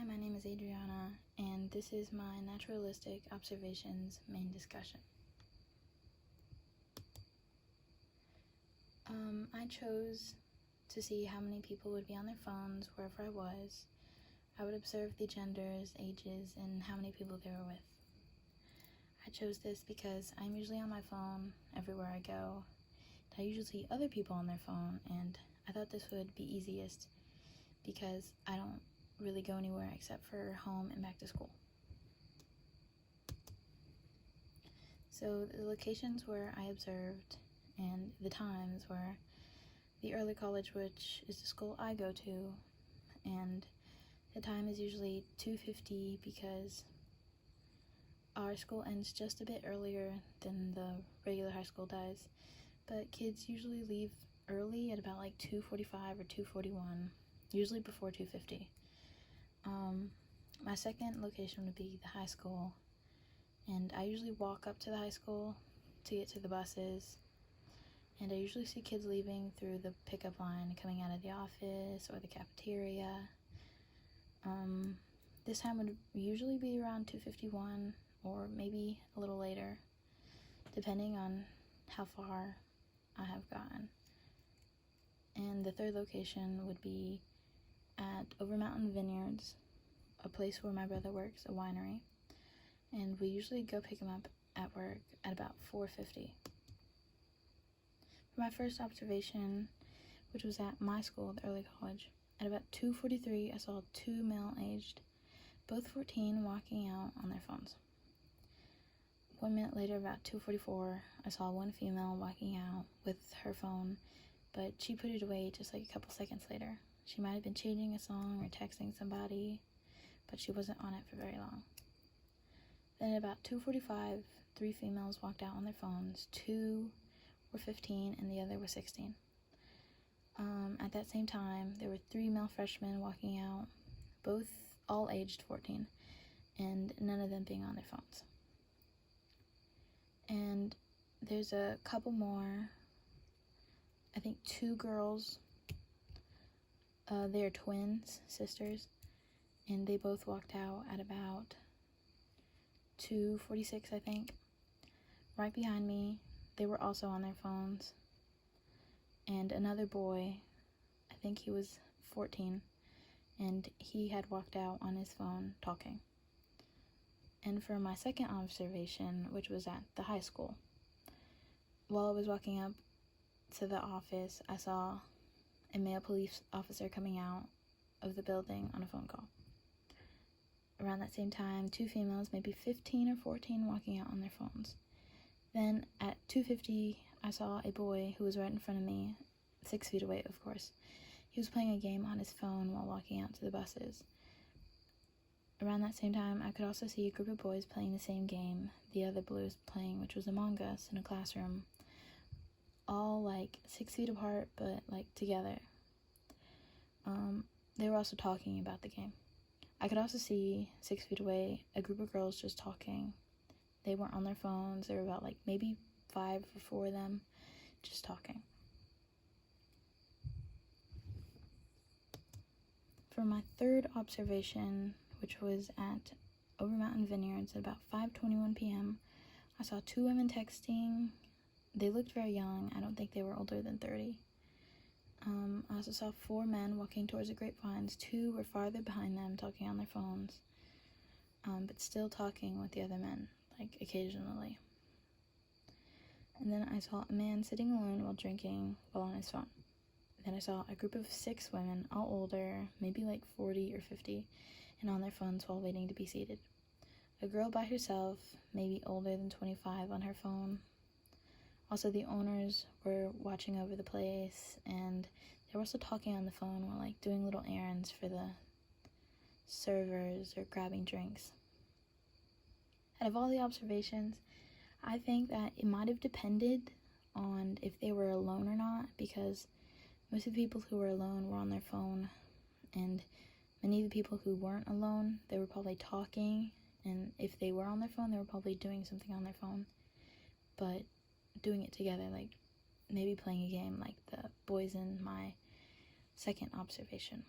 Hi, my name is Adriana, and this is my naturalistic observations main discussion. I chose to see how many people would be on their phones wherever I was. I would observe the genders, ages, and how many people they were with. I chose this because I'm usually on my phone everywhere I go. I usually see other people on their phone, and I thought this would be easiest because I don't really go anywhere except for home and back to school. So the locations where I observed and the times were the early college, which is the school I go to, and the time is usually 2:50 because our school ends just a bit earlier than the regular high school does, but kids usually leave early at about like 2:45 or 2:41, usually before 2:50. My second location would be the high school, and I usually walk up to the high school to get to the buses, and I usually see kids leaving through the pickup line coming out of the office or the cafeteria. This time would usually be around 2:51 or maybe a little later, depending on how far I have gotten. And the third location would be at Over Mountain Vineyards, a place where my brother works, a winery, and we usually go pick him up at work at about 4:50. For my first observation, which was at my school, the early college, at about 2:43 I saw two male-aged, both 14, walking out on their phones. 1 minute later, about 2:44, I saw one female walking out with her phone, but she put it away just like a couple seconds later. She might have been changing a song or texting somebody, but she wasn't on it for very long. Then at about 2:45, 3 females walked out on their phones. 2 were 15 and the other was 16. At that same time, there were 3 male freshmen walking out, all aged 14, and none of them being on their phones. And there's a couple more, I think 2 girls, they're twins, sisters, and they both walked out at about 2:46, I think. Right behind me, they were also on their phones, and another boy, I think he was 14, and he had walked out on his phone talking. And for my second observation, which was at the high school, while I was walking up to the office, I saw a male police officer coming out of the building on a phone call. Around that same time, 2 females, maybe 15 or 14, walking out on their phones. Then at 2:50, I saw a boy who was right in front of me, 6 feet away, of course. He was playing a game on his phone while walking out to the buses. Around that same time, I could also see a group of boys playing the same game the other boy was playing, which was Among Us, in a classroom, all like 6 feet apart, but like together. They were also talking about the game. I could also see 6 feet away a group of girls just talking. They weren't on their phones. There were about like maybe 5 or 4 of them just talking. For my third observation, which was at Over Mountain Vineyards at about 5:21 p.m., I saw 2 women texting. They looked very young. I don't think they were older than 30. I also saw 4 men walking towards the grapevines. 2 were farther behind them, talking on their phones, but still talking with the other men, like occasionally. And then I saw a man sitting alone while drinking while on his phone. Then I saw a group of 6 women, all older, maybe like 40 or 50, and on their phones while waiting to be seated. A girl by herself, maybe older than 25, on her phone. Also, the owners were watching over the place, and they were also talking on the phone while like doing little errands for the servers or grabbing drinks. Out of all the observations, I think that it might have depended on if they were alone or not, because most of the people who were alone were on their phone, and many of the people who weren't alone, they were probably talking, and if they were on their phone, they were probably doing something on their phone, but doing it together, like maybe playing a game like the boys in my second observation.